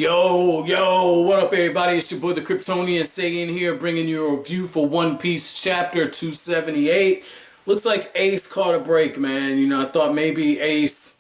Yo, what up everybody? It's your boy the Kryptonian saying here, bringing you a review for One Piece chapter 278. Looks like Ace caught a break, man. You know, I thought maybe Ace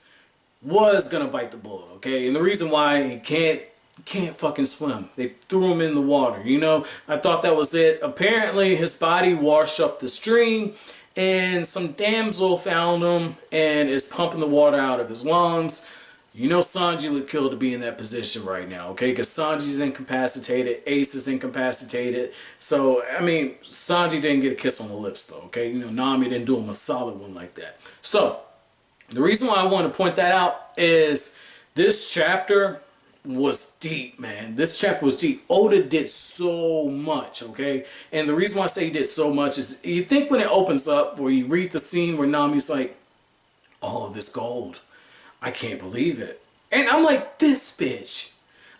was gonna bite the bullet, okay? And the reason why he can't fucking swim. They threw him in the water, you know? I thought that was it. Apparently his body washed up the stream and some damsel found him and is pumping the water out of his lungs. You know Sanji would kill to be in that position right now, okay? Because Sanji's incapacitated, Ace is incapacitated. So, I mean, Sanji didn't get a kiss on the lips, though, okay? You know, Nami didn't do him a solid one like that. So, the reason why I want to point that out is this chapter was deep, man. This chapter was deep. Oda did so much, okay? And the reason why I say he did so much is you think when it opens up, where you read the scene where Nami's like, oh, this gold. I can't believe it. And I'm like, this bitch.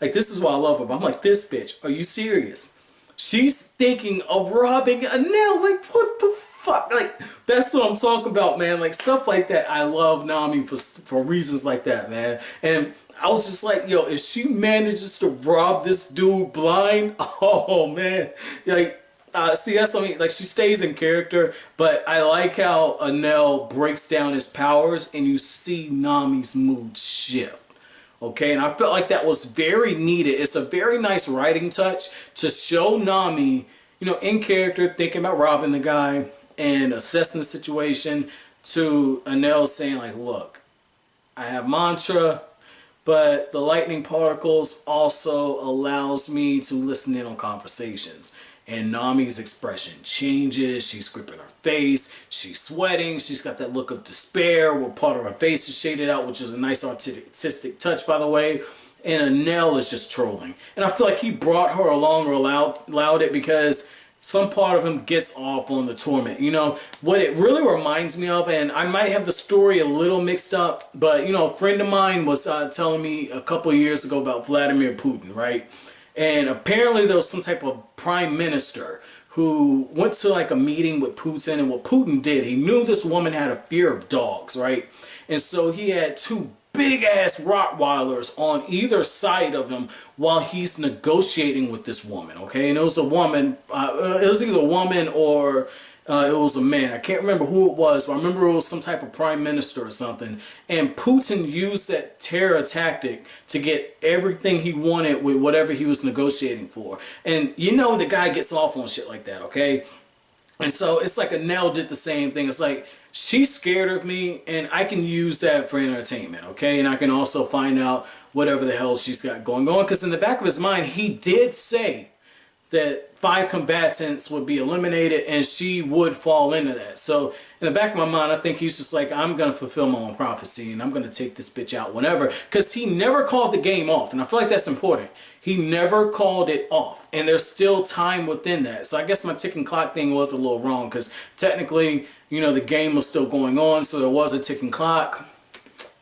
Like, this is what I love her. But I'm like, this bitch. Are you serious? She's thinking of robbing Enel. Like, what the fuck? Like, that's what I'm talking about, man. Like, stuff like that. I love Nami for reasons like that, man. And I was just like, yo, if she manages to rob this dude blind, oh, man. Like, see, that's what I mean. Like, she stays in character, but I like how Enel breaks down his powers and you see Nami's mood shift. Okay, and I felt like that was very needed. It's a very nice writing touch to show Nami, you know, in character, thinking about robbing the guy and assessing the situation, to Enel saying, like, look, I have mantra, but the lightning particles also allows me to listen in on conversations. And Nami's expression changes. She's gripping her face. She's sweating. She's got that look of despair where part of her face is shaded out, which is a nice artistic touch, by the way. And Enel is just trolling. And I feel like he brought her along or allowed it because some part of him gets off on the torment. You know, what it really reminds me of, and I might have the story a little mixed up, but, you know, a friend of mine was telling me a couple of years ago about Vladimir Putin, right? And apparently there was some type of prime minister who went to like a meeting with Putin, and what Putin did, he knew this woman had a fear of dogs, right? And so he had two big ass Rottweilers on either side of him while he's negotiating with this woman, okay? And it was a woman, it was either a woman or it was a man. I can't remember who it was, but I remember it was some type of prime minister or something. And Putin used that terror tactic to get everything he wanted with whatever he was negotiating for. And you know the guy gets off on shit like that, okay? And so it's like Enel did the same thing. It's like, she's scared of me and I can use that for entertainment, okay? And I can also find out whatever the hell she's got going on. Because in the back of his mind, he did say that 5 combatants would be eliminated and she would fall into that. So in the back of my mind, I think he's just like, I'm going to fulfill my own prophecy and I'm going to take this bitch out whenever. Because he never called the game off. And I feel like that's important. He never called it off. And there's still time within that. So I guess my ticking clock thing was a little wrong. Because technically, you know, the game was still going on. So there was a ticking clock.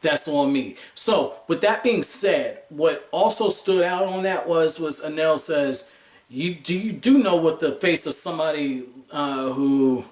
That's on me. So with that being said, what also stood out on that was Enel says, you do know what the face of somebody who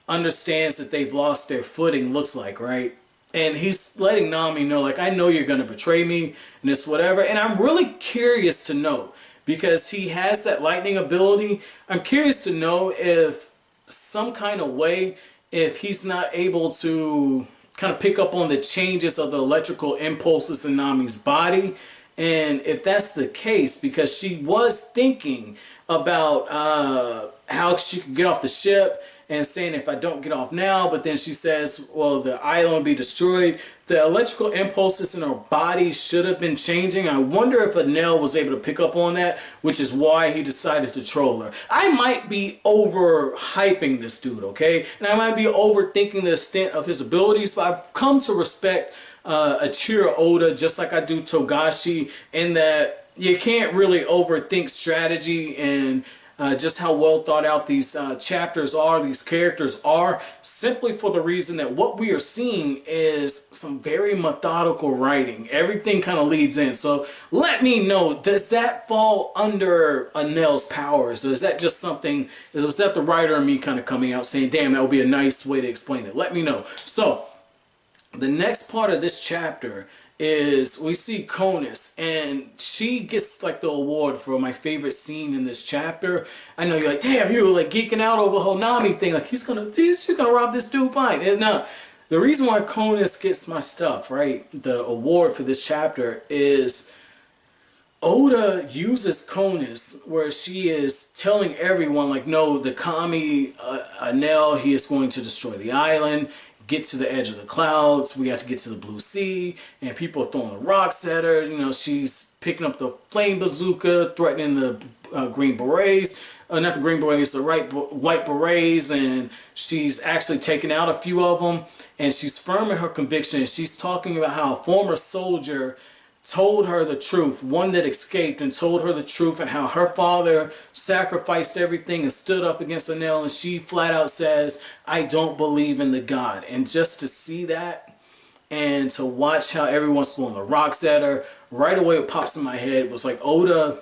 understands that they've lost their footing looks like, right? And he's letting Nami know, like, I know you're going to betray me and this whatever. And I'm really curious to know, because he has that lightning ability. I'm curious to know if some kind of way, if he's not able to kind of pick up on the changes of the electrical impulses in Nami's body. And if that's the case, because she was thinking about how she could get off the ship and saying, if I don't get off now, but then she says, well, the island will be destroyed. The electrical impulses in her body should have been changing. I wonder if Enel was able to pick up on that, which is why he decided to troll her. I might be overhyping this dude, okay? And I might be overthinking the extent of his abilities, but I've come to respect Achiro Oda just like I do Togashi, in that you can't really overthink strategy and just how well thought out these chapters are, these characters are, simply for the reason that what we are seeing is some very methodical writing. Everything kind of leads in. So let me know, does that fall under Enel's powers, or is that just something, was that the writer in me kind of coming out saying, damn, that would be a nice way to explain it? Let me know. So the next part of this chapter is we see Conis, and she gets like the award for my favorite scene in this chapter. I know you're like, damn, you were like geeking out over the whole Nami thing. Like she's gonna rob this dude blind. And no, the reason why Conis gets my stuff, right? The award for this chapter is Oda uses Conis where she is telling everyone like, no, the kami Enel, he is going to destroy the island, get to the edge of the clouds, we have to get to the blue sea, and people are throwing rocks at her. You know, she's picking up the flame bazooka, threatening the green berets, not the green berets, the white berets, and she's actually taken out a few of them, and she's firm in her conviction. She's talking about how a former soldier told her the truth, one that escaped, and told her the truth, and how her father sacrificed everything and stood up against Enel, and she flat out says, I don't believe in the God. And just to see that and to watch how everyone's throwing the rocks at her, right away what pops in my head was like Oda,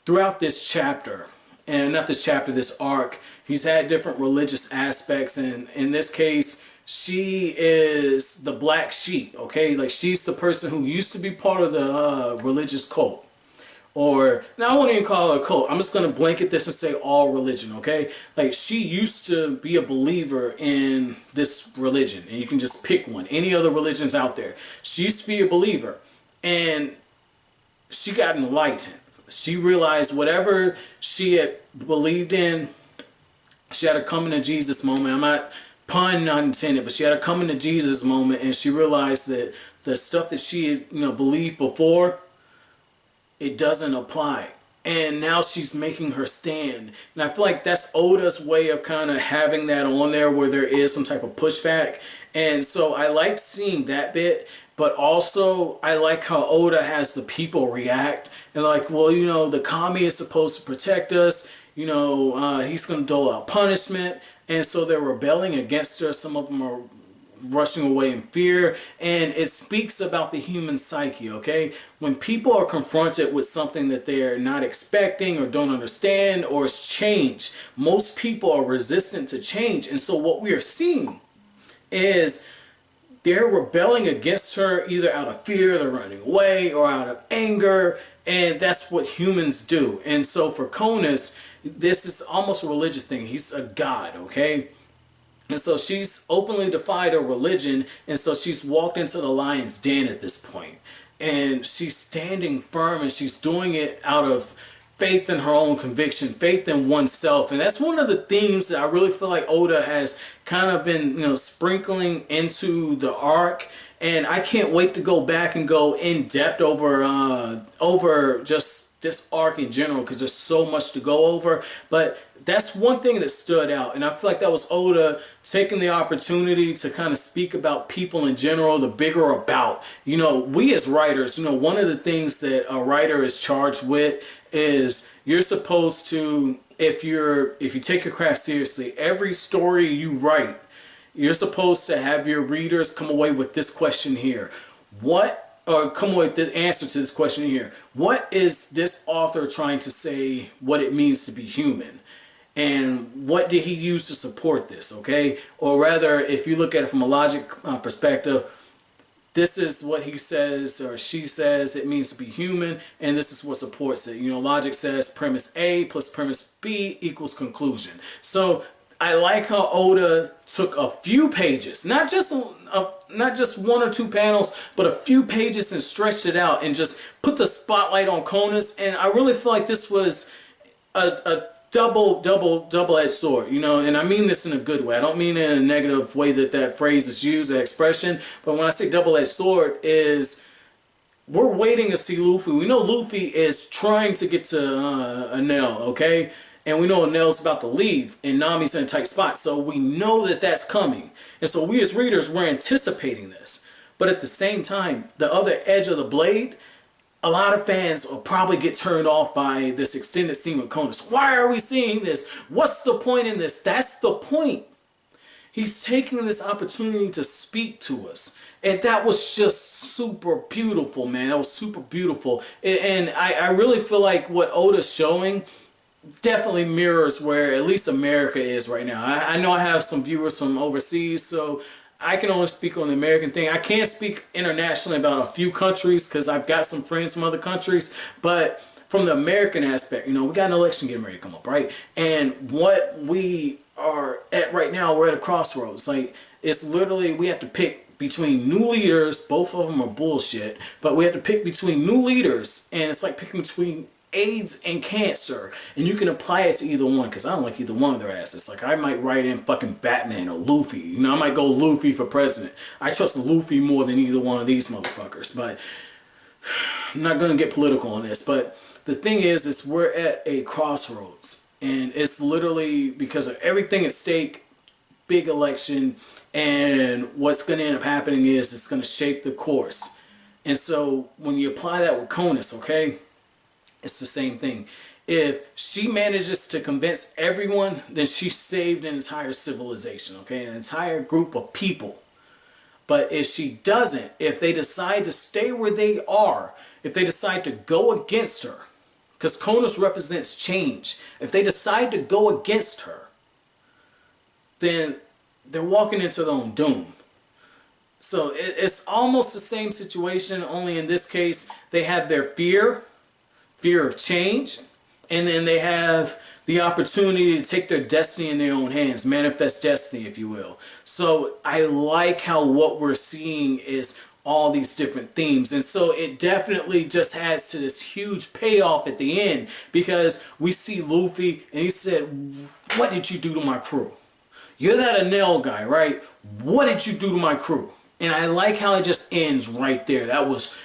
throughout this chapter, and not this chapter, this arc, he's had different religious aspects, and in this case, she is the black sheep, okay? Like, she's the person who used to be part of the religious cult. Or, now I won't even call it a cult. I'm just going to blanket this and say all religion, okay? Like, she used to be a believer in this religion. And you can just pick one. Any other religions out there. She used to be a believer. And she got enlightened. She realized whatever she had believed in, she had a coming to Jesus moment. I'm not... pun not intended, but she had a coming to Jesus moment, and she realized that the stuff that she had, believed before, it doesn't apply. And now she's making her stand. And I feel like that's Oda's way of kind of having that on there where there is some type of pushback. And so I like seeing that bit, but also I like how Oda has the people react. And like, well, the kami is supposed to protect us. He's going to dole out punishment. And so they're rebelling against her. Some of them are rushing away in fear. And it speaks about the human psyche, okay? When people are confronted with something that they're not expecting or don't understand, or it's change, most people are resistant to change. And so what we are seeing is they're rebelling against her either out of fear, they're running away, or out of anger. And that's what humans do. And so for Conis, this is almost a religious thing. He's a god, okay? And so she's openly defied her religion, and so she's walked into the lion's den at this point. And she's standing firm, and she's doing it out of faith in her own conviction, faith in oneself. And that's one of the themes that I really feel like Oda has kind of been, sprinkling into the arc. And I can't wait to go back and go in depth over just this arc in general, because there's so much to go over. But that's one thing that stood out, and I feel like that was Oda taking the opportunity to kind of speak about people in general, the bigger about. We as writers, one of the things that a writer is charged with is you're supposed to, if you take your craft seriously, every story you write, you're supposed to have your readers come away with this question here. Come away with the answer to this question here. What is this author trying to say what it means to be human? And what did he use to support this, okay? Or rather, if you look at it from a logic perspective, this is what he says or she says it means to be human, and this is what supports it. Logic says premise A plus premise B equals conclusion. So I like how Oda took a few pages, not just one or two panels, but a few pages, and stretched it out and just put the spotlight on Conis. And I really feel like this was a double-edged sword, and I mean this in a good way. I don't mean in a negative way that phrase is used, that expression. But when I say double-edged sword, is we're waiting to see Luffy. We know Luffy is trying to get to Enel, okay? And we know Enel's about to leave, and Nami's in a tight spot. So we know that that's coming. And so we as readers, we're anticipating this. But at the same time, the other edge of the blade, a lot of fans will probably get turned off by this extended scene with Conis. Why are we seeing this? What's the point in this? That's the point. He's taking this opportunity to speak to us. And that was just super beautiful, man. That was super beautiful. And I really feel like what Oda's showing definitely mirrors where at least America is right now. I know I have some viewers from overseas, so I can only speak on the American thing. I can't speak internationally about a few countries because I've got some friends from other countries. But from the American aspect, you know, we got an election getting ready to come up, right? And what we are at right now, we're at a crossroads. Like, it's literally, we have to pick between new leaders. Both of them are bullshit. But we have to pick between new leaders. And it's like picking between AIDS and cancer, and you can apply it to either one, because I don't like either one of their asses. Like, I might write in fucking Batman or Luffy. You know, I might go Luffy for president. I trust Luffy more than either one of these motherfuckers. But I'm not gonna get political on this. But the thing is we're at a crossroads, and it's literally because of everything at stake. Big election, and what's gonna end up happening is it's gonna shape the course. And so when you apply that with Conis, okay, it's the same thing. If she manages to convince everyone, then she saved an entire civilization, okay? An entire group of people. But if she doesn't, if they decide to stay where they are, if they decide to go against her, because Conis represents change, if they decide to go against her, then they're walking into their own doom. So it's almost the same situation, only in this case, they have their fear of change, and then they have the opportunity to take their destiny in their own hands, manifest destiny, if you will. So I like how what we're seeing is all these different themes, and so it definitely just adds to this huge payoff at the end, because we see Luffy and he said, "What did you do to my crew? You're that Enel guy, right? What did you do to my crew?" And I like how it just ends right there. That was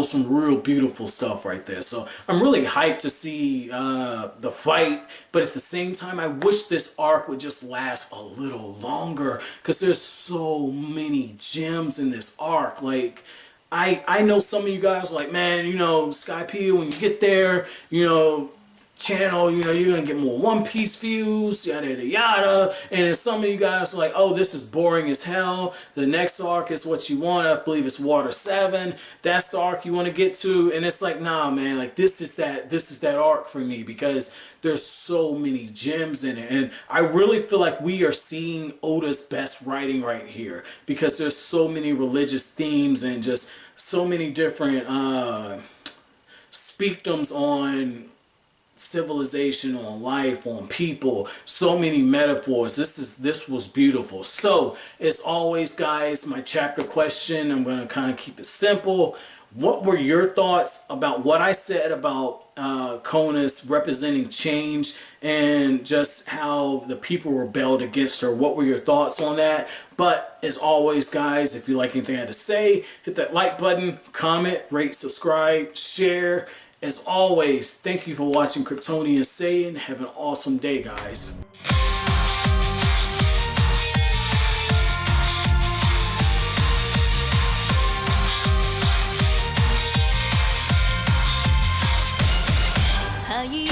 some real beautiful stuff right there. So I'm really hyped to see the fight. But at the same time, I wish this arc would just last a little longer, because there's so many gems in this arc. Like, I know some of you guys are like, man, you know, Sky P, when you get there, you know, channel, you know, you're gonna get more One Piece views, yada yada yada. And then some of you guys are like, oh, this is boring as hell. The next arc is what you want. I believe it's Water 7. That's the arc you want to get to. And it's like, nah, man, like this is that arc for me, because there's so many gems in it. And I really feel like we are seeing Oda's best writing right here, because there's so many religious themes and just so many different speakdoms on civilization, on life, on people, so many metaphors. This was beautiful. So as always, guys, my chapter question, I'm going to kind of keep it simple. What were your thoughts about what I said about Conis representing change, and just how the people rebelled against her? What were your thoughts on that? But as always, guys, if you like anything I had to say, hit that like button, comment, rate, subscribe, share. As always, thank you for watching Kryptonian Saiyan. Have an awesome day, guys. How you